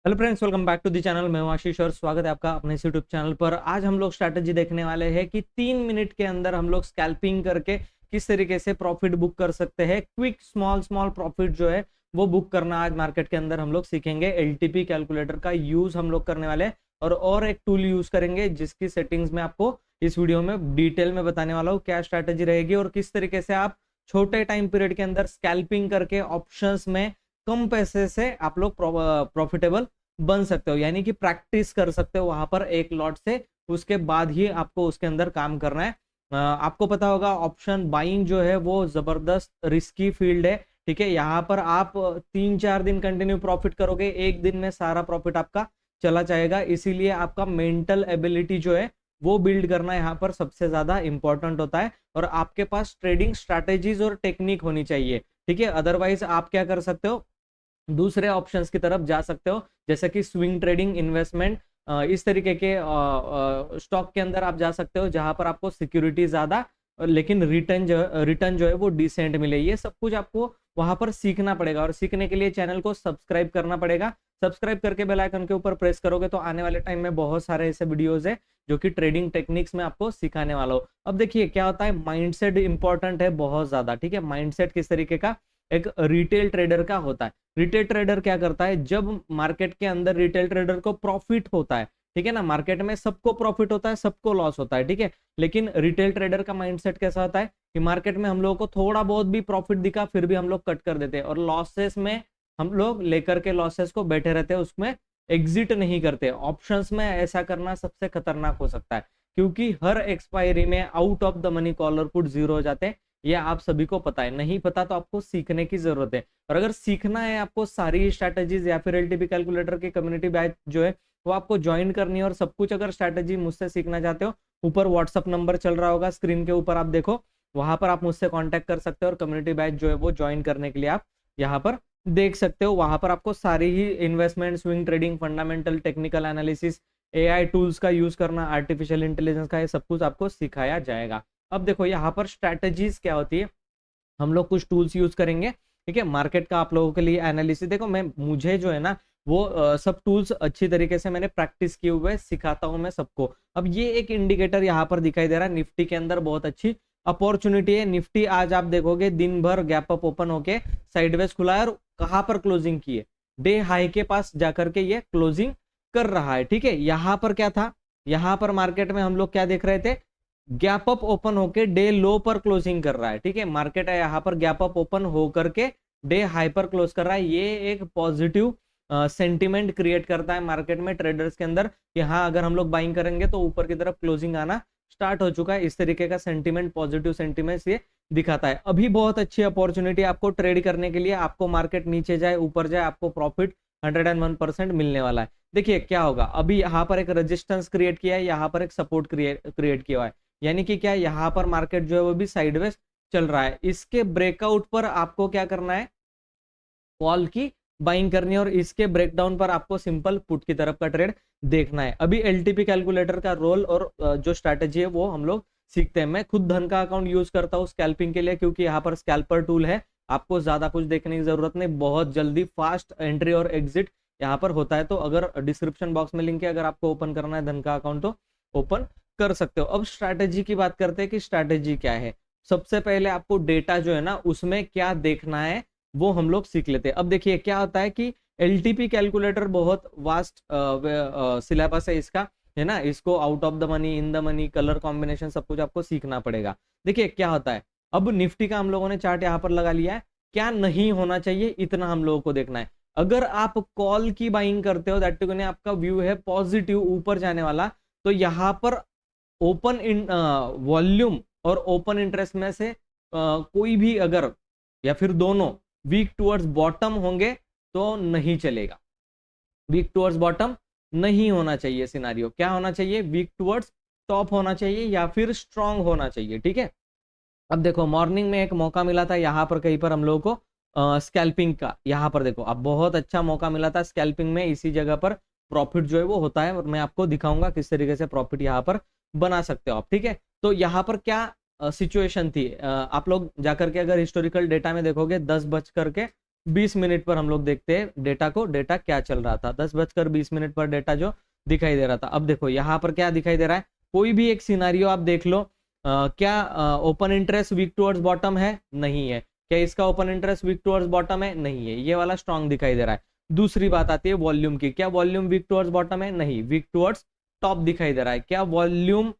Hello friends, welcome back to the channel. मैं हूं आशीष और स्वागत है आपका अपने इस यूट्यूब चैनल पर। आज हम लोग स्ट्रैटेजी देखने वाले हैं कि 3 मिनट के अंदर हम लोग स्कैल्पिंग करके किस तरीके से प्रॉफिट बुक कर सकते हैं। क्विक स्मॉल स्मॉल प्रॉफिट जो है वो बुक करना आज मार्केट के अंदर हम लोग सीखेंगे। एलटीपी कैलकुलेटर का यूज हम लोग करने वाले हैं और एक टूल यूज करेंगे जिसकी सेटिंग्स में आपको इस वीडियो में डिटेल में बताने वाला हूँ क्या स्ट्रैटेजी रहेगी और किस तरीके से आप छोटे टाइम पीरियड के अंदर स्कैल्पिंग करके ऑप्शंस में कम पैसे से आप लोग प्रॉफिटेबल बन सकते हो, यानी कि प्रैक्टिस कर सकते हो वहां पर एक लॉट से। उसके बाद ही आपको उसके अंदर काम करना है। आपको पता होगा ऑप्शन बाइंग जो है वो जबरदस्त रिस्की फील्ड है। ठीक है, यहाँ पर आप 3-4 दिन कंटिन्यू प्रॉफिट करोगे, एक दिन में सारा प्रॉफिट आपका चला जाएगा। इसीलिए आपका मेंटल एबिलिटी जो है वो बिल्ड करना यहाँ पर सबसे ज्यादा इंपॉर्टेंट होता है और आपके पास ट्रेडिंग स्ट्रैटेजीज और टेक्निक होनी चाहिए। ठीक है, अदरवाइज आप क्या कर सकते हो, दूसरे ऑप्शंस की तरफ जा सकते हो, जैसे कि स्विंग ट्रेडिंग, इन्वेस्टमेंट, इस तरीके के स्टॉक के अंदर आप जा सकते हो जहां पर आपको सिक्योरिटी ज्यादा लेकिन रिटर्न जो है वो डिसेंट मिले। ये सब कुछ आपको वहां पर सीखना पड़ेगा और सीखने के लिए चैनल को सब्सक्राइब करना पड़ेगा। सब्सक्राइब करके बेल आइकन के ऊपर प्रेस करोगे तो आने वाले टाइम में बहुत सारे ऐसे वीडियोस है जो कि ट्रेडिंग टेक्निक्स में आपको सिखाने वाला हो। अब देखिए क्या होता है, माइंडसेट इंपॉर्टेंट है बहुत ज्यादा। ठीक है, माइंडसेट किस तरीके का एक रिटेल ट्रेडर का होता है। रिटेल ट्रेडर क्या करता है, जब मार्केट के अंदर रिटेल ट्रेडर को प्रॉफिट होता है, ठीक है ना, मार्केट में सबको प्रॉफिट होता है, सबको लॉस होता है, ठीक है, लेकिन रिटेल ट्रेडर का माइंडसेट कैसा होता है कि मार्केट में हम लोगों को थोड़ा बहुत भी प्रॉफिट दिखा फिर भी हम लोग कट कर देते हैं और लॉसेस में हम लोग लेकर के लॉसेस को बैठे रहते हैं, उसमें एग्जिट नहीं करते। ऑप्शंस में ऐसा करना सबसे खतरनाक हो सकता है क्योंकि हर एक्सपायरी में out of the money call और पुट जीरो हो जाते हैं। ये आप सभी को पता है, नहीं पता तो आपको सीखने की जरूरत है। और अगर सीखना है आपको सारी स्ट्रैटेजीज या फिर एलटीपी कैलकुलेटर की कम्युनिटी बैच जो है वो आपको ज्वाइन करनी है और सब कुछ अगर स्ट्रैटेजी मुझसे सीखना चाहते हो, ऊपर व्हाट्सअप नंबर चल रहा होगा स्क्रीन के ऊपर, आप देखो वहां पर आप मुझसे कांटेक्ट कर सकते हो और कम्युनिटी बैच जो है वो ज्वाइन करने के लिए आप यहाँ पर देख सकते हो। वहां पर आपको सारी ही investment, swing trading, fundamental, technical analysis, AI tools का यूज करना, आर्टिफिशियल इंटेलिजेंस का, ये सब कुछ आपको सिखाया जाएगा। अब देखो यहाँ पर स्ट्रैटेजीज क्या होती है, हम लोग कुछ टूल्स यूज करेंगे। ठीक है, मार्केट का आप लोगों के लिए एनालिसिस, देखो मुझे जो है ना वो सब टूल्स अच्छी तरीके से मैंने प्रैक्टिस किए हुए सिखाता हूं मैं सबको। अब ये एक इंडिकेटर यहाँ पर दिखाई दे रहा है, निफ्टी के अंदर बहुत अच्छी अपॉर्चुनिटी है। निफ्टी आज आप देखोगे दिन भर गैप अप ओपन होके साइडवेज खुला है और कहां पर क्लोजिंग की है, डे हाई के पास जाकर के ये क्लोजिंग कर रहा है। ठीक है, यहां पर क्या था, यहां पर मार्केट में हम लोग क्या देख रहे थे, गैप अप ओपन होके डे लो पर क्लोजिंग कर रहा है। ठीक है, मार्केट है यहाँ पर गैप अप ओपन होकर के डे हाई पर क्लोज कर रहा है। ये एक पॉजिटिव सेंटिमेंट क्रिएट करता है मार्केट में ट्रेडर्स के अंदर कि हाँ अगर हम लोग बाइंग करेंगे तो ऊपर की तरफ क्लोजिंग आना स्टार्ट हो चुका है। इस तरीके का सेंटिमेंट, पॉजिटिव सेंटिमेंट ये दिखाता है। अभी बहुत अच्छी अपॉर्चुनिटी आपको ट्रेड करने के लिए, आपको मार्केट नीचे जाए ऊपर जाए आपको प्रॉफिट 101% मिलने वाला है। देखिए क्या होगा, अभी यहाँ पर एक रेजिस्टेंस क्रिएट किया है, यहाँ पर एक सपोर्ट क्रिएट किया है, यानी कि क्या, यहाँ पर मार्केट जो है वो भी साइडवेज चल रहा है। इसके ब्रेकआउट पर आपको क्या करना है, कॉल की बाइंग करनी है और इसके ब्रेकडाउन पर आपको सिंपल पुट की तरफ का ट्रेड देखना है। अभी एलटीपी कैलकुलेटर का रोल और जो स्ट्रैटेजी है वो हम लोग सीखते हैं। मैं खुद धन का अकाउंट यूज करता हूँ स्कैल्पिंग के लिए क्योंकि यहाँ पर स्कैल्पर टूल है, आपको ज्यादा कुछ देखने की जरूरत नहीं, बहुत जल्दी फास्ट एंट्री और एग्जिट यहाँ पर होता है। तो अगर डिस्क्रिप्शन बॉक्स में लिंक है, अगर आपको ओपन करना है धन का अकाउंट तो ओपन कर सकते हो। अब स्ट्रैटेजी की बात करते हैं कि स्ट्रैटेजी क्या है। सबसे पहले आपको डेटा जो है ना उसमें क्या देखना है वो हम लोग सीख लेते हैं। अब देखिए क्या होता है कि एलटीपी कैलकुलेटर बहुत वास्ट सिलेबस है इसका, है ना, इसको out of the money, in the money, colour combination सब कुछ आपको सीखना पड़ेगा। देखिए क्या होता है, अब निफ्टी का हम लोगों ने चार्ट यहाँ पर लगा लिया है, क्या नहीं होना चाहिए इतना हम लोगों को देखना है। अगर आप कॉल की बाइंग करते हो, दैट आपका व्यू है पॉजिटिव ऊपर जाने वाला, तो यहाँ पर ओपन इन वॉल्यूम और ओपन इंटरेस्ट में से कोई भी अगर या फिर दोनों वीक टुवर्ड्स बॉटम होंगे तो नहीं चलेगा। वीक टुवर्ड्स बॉटम नहीं होना चाहिए सिनारियो, क्या होना चाहिए, वीक टुवर्ड्स टॉप होना चाहिए या फिर स्ट्रांग होना चाहिए। ठीक है, अब देखो मॉर्निंग में एक मौका मिला था यहाँ पर कहीं पर हम लोगों को स्कैल्पिंग का, यहाँ पर देखो अब बहुत अच्छा मौका मिला था स्कैल्पिंग में, इसी जगह पर प्रॉफिट जो है वो होता है और मैं आपको दिखाऊंगा किस तरीके से प्रॉफिट यहाँ पर बना सकते हो आप। ठीक है, तो यहाँ पर क्या सिचुएशन थी, आप लोग जाकर के अगर हिस्टोरिकल डेटा में देखोगे 10 बज करके 20 मिनट पर हम लोग देखते हैं डेटा को, डेटा क्या चल रहा था। 10:20 पर डेटा जो दिखाई दे रहा था। अब देखो यहाँ पर क्या दिखाई दे रहा है, कोई भी एक सिनारियो आप देख लो, क्या open interest weak towards bottom है? नहीं है। क्या इसका open interest weak towards bottom है? नहीं है। ये वाला स्ट्रॉन्ग दिखाई दे रहा है। दूसरी बात आती है वॉल्यूम की, क्या वॉल्यूम वीक टुवर्ड्स बॉटम है? नहीं, वीक टुवर्ड्स टॉप दिखाई दे रहा है। क्या वॉल्यूम,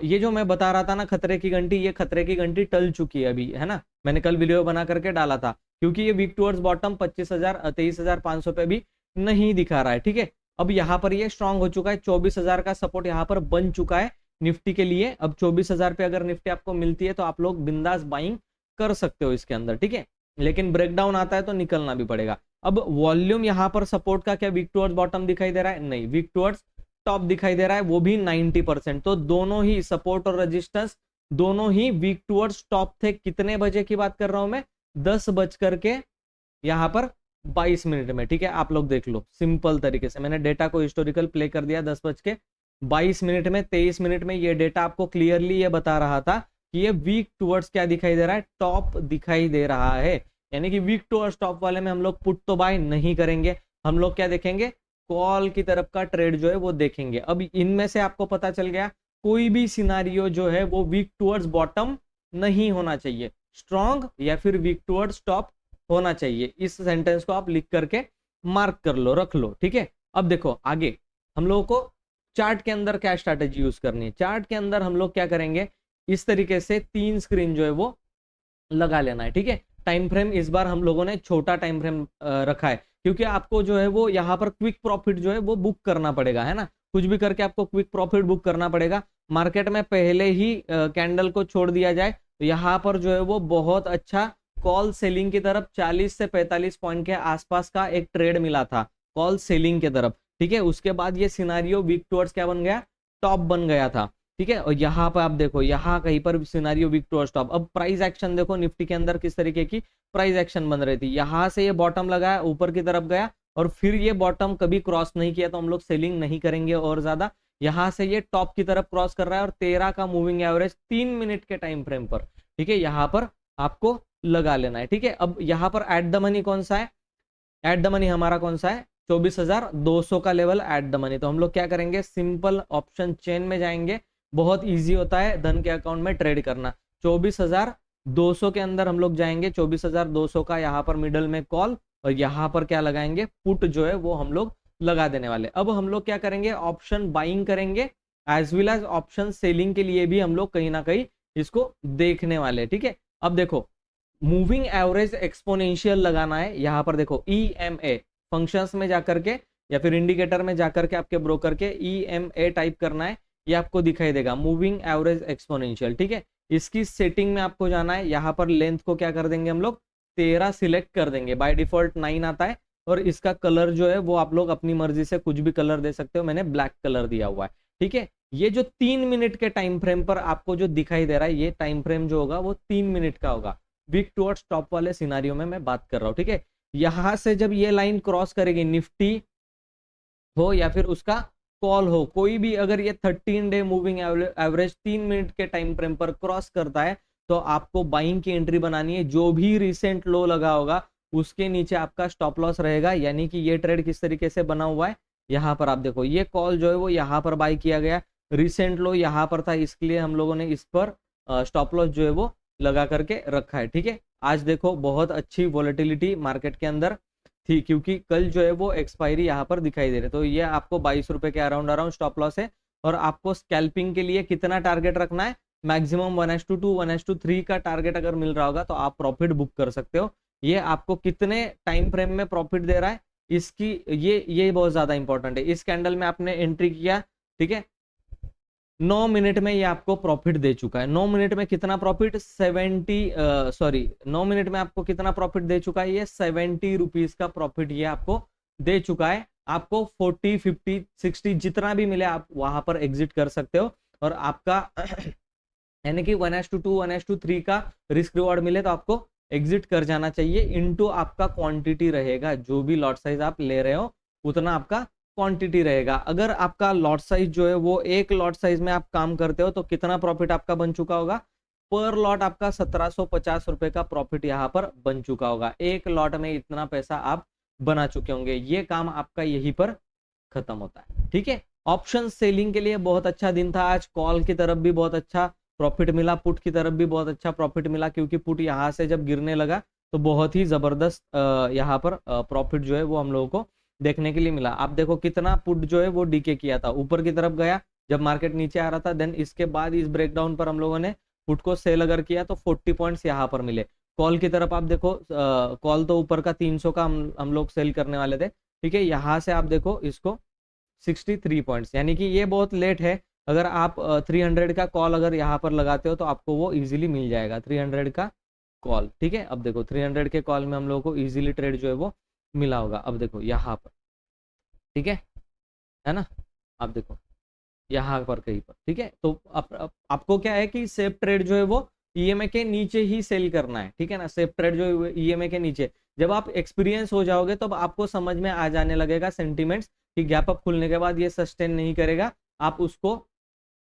ये जो मैं बता रहा था ना खतरे की घंटी, ये खतरे की घंटी टल चुकी है अभी, है ना, मैंने कल वीडियो बना करके डाला था, क्योंकि ये वीक टुवर्ड्स बॉटम 23,500 पे भी नहीं दिखा रहा है। ठीक है, अब यहाँ पर ये स्ट्रांग हो चुका है, 24,000 का सपोर्ट यहाँ पर बन चुका है निफ्टी के लिए। अब 24,000 पे अगर निफ्टी आपको मिलती है तो आप लोग बिंदास बाइंग कर सकते हो इसके अंदर। ठीक है, लेकिन ब्रेकडाउन आता है तो निकलना भी पड़ेगा। अब वॉल्यूम यहाँ पर सपोर्ट का क्या वीक टुवर्ड्स बॉटम दिखाई दे रहा है? नहीं, वीक टुवर्ड्स टॉप दिखाई दे रहा है, वो भी 90%। तो दोनों ही सपोर्ट और रेजिस्टेंस दोनों ही वीक टुवर्ड्स टॉप थे। कितने बजे की बात कर रहा हूं मैं? 10 यहाँ पर 22 मिनट में। ठीक है, आप लोग देख लो सिंपल तरीके से, मैंने डेटा को हिस्टोरिकल प्ले कर दिया। 10:22 में 23 मिनट में ये डेटा आपको क्लियरली ये बता रहा था कि ये वीक टुवर्ड्स क्या दिखाई दे रहा है? टॉप दिखाई दे रहा है। यानी कि वीक टुवर्ड्स टॉप वाले में हम लोग पुट तो बाय नहीं करेंगे, हम लोग क्या देखेंगे? कॉल की तरफ का ट्रेड जो है वो देखेंगे। अब इनमें से आपको पता चल गया कोई भी सिनारियो जो है वो वीक टुवर्ड्स बॉटम नहीं होना चाहिए, स्ट्रॉन्ग या फिर वीक टुवर्ड्स टॉप होना चाहिए। इस सेंटेंस को आप लिख करके मार्क कर लो, रख लो। ठीक है, अब देखो आगे हम लोगों को चार्ट के अंदर क्या स्ट्रैटेजी यूज करनी है। चार्ट के अंदर हम लोग क्या करेंगे, इस तरीके से 3 स्क्रीन जो है वो लगा लेना है। ठीक है, टाइम फ्रेम इस बार हम लोगों ने छोटा टाइम फ्रेम रखा है, क्योंकि आपको जो है वो यहाँ पर क्विक प्रॉफिट जो है वो बुक करना पड़ेगा, है ना, कुछ भी करके आपको क्विक प्रॉफिट बुक करना पड़ेगा। मार्केट में पहले ही कैंडल को छोड़ दिया जाए तो यहाँ पर जो है वो बहुत अच्छा कॉल सेलिंग की तरफ 40 से 45 पॉइंट के आसपास का एक ट्रेड मिला था कॉल सेलिंग की तरफ। ठीक है, उसके बाद ये सिनारियो वीक टुवर्ड्स क्या बन गया? टॉप बन गया था। ठीक है, और यहाँ पर आप देखो, यहाँ कहीं पर सिनारियो वीक टुवर्ड्स टॉप। अब प्राइस एक्शन देखो निफ्टी के अंदर किस तरीके की प्राइस एक्शन बन रही थी। यहाँ से ये बॉटम लगाया, ऊपर की तरफ गया और फिर ये बॉटम कभी क्रॉस नहीं किया तो हम लोग सेलिंग नहीं करेंगे और ज्यादा। यहाँ से ये टॉप की तरफ क्रॉस कर रहा है और 13 का मूविंग एवरेज 3 मिनट के टाइम फ्रेम पर, ठीक है, यहाँ पर आपको लगा लेना है। ठीक है, अब यहाँ पर एट द मनी कौन सा है? एट द मनी हमारा कौन सा है? 24,200 का लेवल एट द मनी। तो हम लोग क्या करेंगे, सिंपल ऑप्शन चेन में जाएंगे। बहुत इजी होता है धन के अकाउंट में ट्रेड करना। 24,200 के अंदर हम लोग जाएंगे, 24,200 का यहाँ पर मिडल में कॉल और यहाँ पर क्या लगाएंगे? पुट जो है वो हम लोग लगा देने वाले। अब हम लोग क्या करेंगे, ऑप्शन बाइंग करेंगे as well as option selling के लिए भी हम लोग कहीं ना कहीं इसको देखने वाले। ठीक है, अब देखो मूविंग एवरेज एक्सपोनेंशियल लगाना है। यहाँ पर देखो EMA फंक्शंस में जाकर के या फिर इंडिकेटर में जाकर के आपके ब्रोकर के EMA टाइप करना है, ये आपको दिखाई देगा मूविंग एवरेज एक्सपोनेंशियल। ठीक है, इसकी सेटिंग में आपको जाना है। यहाँ पर लेंथ को क्या कर देंगे हम लोग? 13 सिलेक्ट कर देंगे। बाय डिफॉल्ट 9 आता है और इसका कलर जो है वो आप लोग अपनी मर्जी से कुछ भी कलर दे सकते हो, मैंने ब्लैक कलर दिया हुआ है। ठीक है, ये जो 3 मिनट के टाइम फ्रेम पर आपको जो दिखाई दे रहा है, ये टाइम फ्रेम जो होगा वो 3 मिनट का होगा। वीक टुवर्ड्स टॉप वाले सिनारियो में मैं बात कर रहा हूँ। ठीक है, यहां से जब ये लाइन क्रॉस करेगी, निफ्टी हो या फिर उसका कॉल हो, कोई भी अगर ये 13 डे मूविंग एवरेज 3 मिनट के टाइम फ्रेम पर क्रॉस करता है तो आपको बाइंग की एंट्री बनानी है। जो भी रिसेंट लो लगा होगा उसके नीचे आपका स्टॉप लॉस रहेगा। यानी कि ये ट्रेड किस तरीके से बना हुआ है, यहाँ पर आप देखो ये कॉल जो है वो यहाँ पर बाई किया गया, रिसेंट लो यहाँ पर था, इसके लिए हम लोगों ने इस पर स्टॉप लॉस जो है वो लगा करके रखा है। ठीक है, आज देखो बहुत अच्छी वॉलेटिलिटी मार्केट के अंदर थी, क्योंकि कल जो है वो एक्सपायरी यहाँ पर दिखाई दे रहे। तो ये आपको 22 रुपए के अराउंड स्टॉप लॉस है। और आपको स्कैल्पिंग के लिए कितना टारगेट रखना है? मैक्सिमम 1:2 1:3 का टारगेट अगर मिल रहा होगा तो आप प्रॉफिट बुक कर सकते हो। ये आपको कितने टाइम फ्रेम में प्रॉफिट दे रहा है इसकी, ये बहुत ज्यादा इंपॉर्टेंट है। इस कैंडल में आपने एंट्री किया, ठीक है, 9 मिनट में ये आपको प्रॉफिट दे चुका है। 9 मिनट में कितना प्रॉफिट? 9 मिनट में आपको कितना प्रॉफिट दे चुका है? ये 70 रुपीज का प्रॉफिट ये आपको दे चुका है। आपको 40 50 60 जितना भी मिले आप वहां पर एग्जिट कर सकते हो। और आपका यानी कि 1:2 1:3 का रिस्क रिवॉर्ड मिले तो आपको एग्जिट कर जाना चाहिए। इनटू आपका क्वांटिटी रहेगा, जो भी लॉट साइज आप ले रहे हो उतना आपका क्वांटिटी रहेगा। अगर आपका लॉट साइज जो है वो एक लॉट साइज में आप काम करते हो तो कितना प्रॉफिट आपका बन चुका होगा? पर लॉट आपका 1750 रुपए का प्रॉफिट यहाँ पर बन चुका होगा। एक लॉट में इतना पैसा आप बना चुके होंगे। ये काम आपका यहीं पर खत्म होता है। ठीक है, ऑप्शन सेलिंग के लिए बहुत अच्छा दिन था आज। कॉल की तरफ भी बहुत अच्छा प्रॉफिट मिला, पुट की तरफ भी बहुत अच्छा प्रॉफिट मिला, क्योंकि पुट यहाँ से जब गिरने लगा तो बहुत ही जबरदस्त यहाँ पर प्रॉफिट जो है वो हम लोगों को देखने के लिए मिला। आप देखो कितना पुट जो है वो डीके किया था, ऊपर की तरफ गया जब मार्केट नीचे आ रहा था, देन इसके बाद इस ब्रेकडाउन पर हम लोगों ने पुट को सेल अगर किया तो 40 पॉइंट्स यहाँ पर मिले। कॉल की तरफ आप देखो, कॉल तो ऊपर का 300 का हम लोग सेल करने वाले थे। ठीक है, यहाँ से आप देखो इसको 63 पॉइंट्स, यानी कि ये बहुत लेट है। अगर आप 300 का कॉल अगर यहाँ पर लगाते हो तो आपको वो इजीली मिल जाएगा 300 का कॉल। ठीक है, अब देखो 300 के कॉल में हम लोगों को इजीली ट्रेड जो है वो मिला होगा। अब देखो यहाँ पर, ठीक है ना, आप देखो यहाँ पर कहीं पर। ठीक है, तो आपको क्या है कि सेफ ट्रेड जो है वो ईएमए के नीचे ही सेल करना है। ठीक है ना, सेफ ट्रेड जो ईएमए के नीचे, जब आप एक्सपीरियंस हो जाओगे तब आपको समझ में आ जाने लगेगा सेंटीमेंट्स कि गैप अप खुलने के बाद ये सस्टेन नहीं करेगा, आप उसको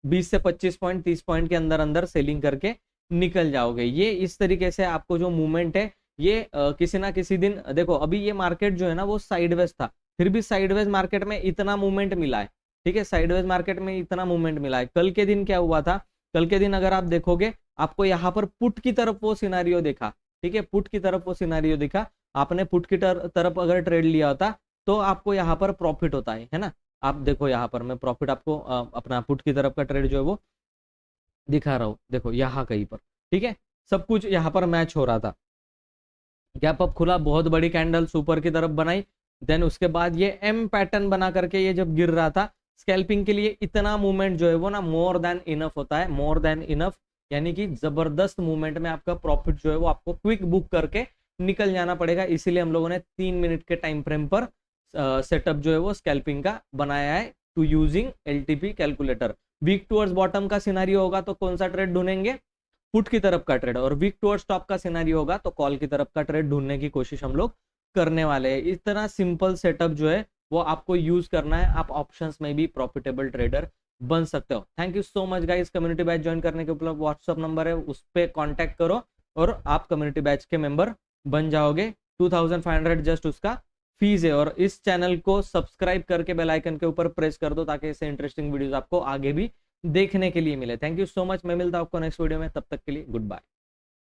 20 से 25 पॉइंट 30 पॉइंट के अंदर अंदर सेलिंग करके निकल जाओगे। ये इस तरीके से आपको जो मूवमेंट है ये किसी ना किसी दिन, देखो अभी ये मार्केट जो है ना वो साइडवेज था, फिर भी साइडवेज मार्केट में इतना मूवमेंट मिला है। ठीक है, साइडवेज मार्केट में इतना मूवमेंट मिला है। कल के दिन क्या हुआ था, कल के दिन अगर आप देखोगे आपको यहाँ पर पुट की तरफ वो सिनारियो देखा। ठीक है, पुट की तरफ वो सिनारियो दिखा, आपने पुट की तरफ अगर ट्रेड लिया होता तो आपको यहाँ पर प्रॉफिट होता है ना। आप देखो यहाँ पर मैं प्रॉफिट आपको अपना पुट की तरफ का ट्रेड जो है वो दिखा रहा हूँ, देखो यहाँ कहीं पर। ठीक है, सब कुछ यहाँ पर मैच हो रहा था। गैप अप खुला, बहुत बड़ी कैंडल ऊपर की तरफ बनाई, देन उसके बाद ये एम पैटर्न बना करके ये जब गिर रहा था, स्कैल्पिंग के लिए इतना मूवमेंट जो है वो ना मोर देन इनफ होता है, मोर देन इनफ, यानी कि जबरदस्त मूवमेंट में आपका प्रॉफिट जो है वो आपको क्विक बुक करके निकल जाना पड़ेगा। इसीलिए हम लोगों ने 3 मिनट के टाइम फ्रेम पर सेटअप जो है वो स्कैल्पिंग का बनाया है to using LTP calculator. Weak towards bottom का सिनारियो होगा तो कौन सा ट्रेड ढूंढेंगे, पुट की तरफ का ट्रेड, और वीक टुवर्ड्स टॉप का सिनारियो होगा तो कॉल की तरफ का ट्रेड ढूंढने की कोशिश हम लोग करने वाले हैं। इतना सिंपल सेटअप जो है वो आपको यूज करना है, आप ऑप्शंस में भी प्रॉफिटेबल ट्रेडर बन सकते हो। Thank you so much guys. Community batch join करने के उपलब्ध व्हाट्सअप नंबर है, उस पर कॉन्टैक्ट करो और आप कम्युनिटी बैच के मेंबर बन जाओगे। 2500 जस्ट उसका फीस है। और इस चैनल को सब्सक्राइब करके बेल आइकन के ऊपर प्रेस कर दो ताकि ऐसे इंटरेस्टिंग वीडियोस आपको आगे भी देखने के लिए मिले। Thank you so much. मैं मिलता हूं आपको नेक्स्ट वीडियो में, तब तक के लिए गुड बाय।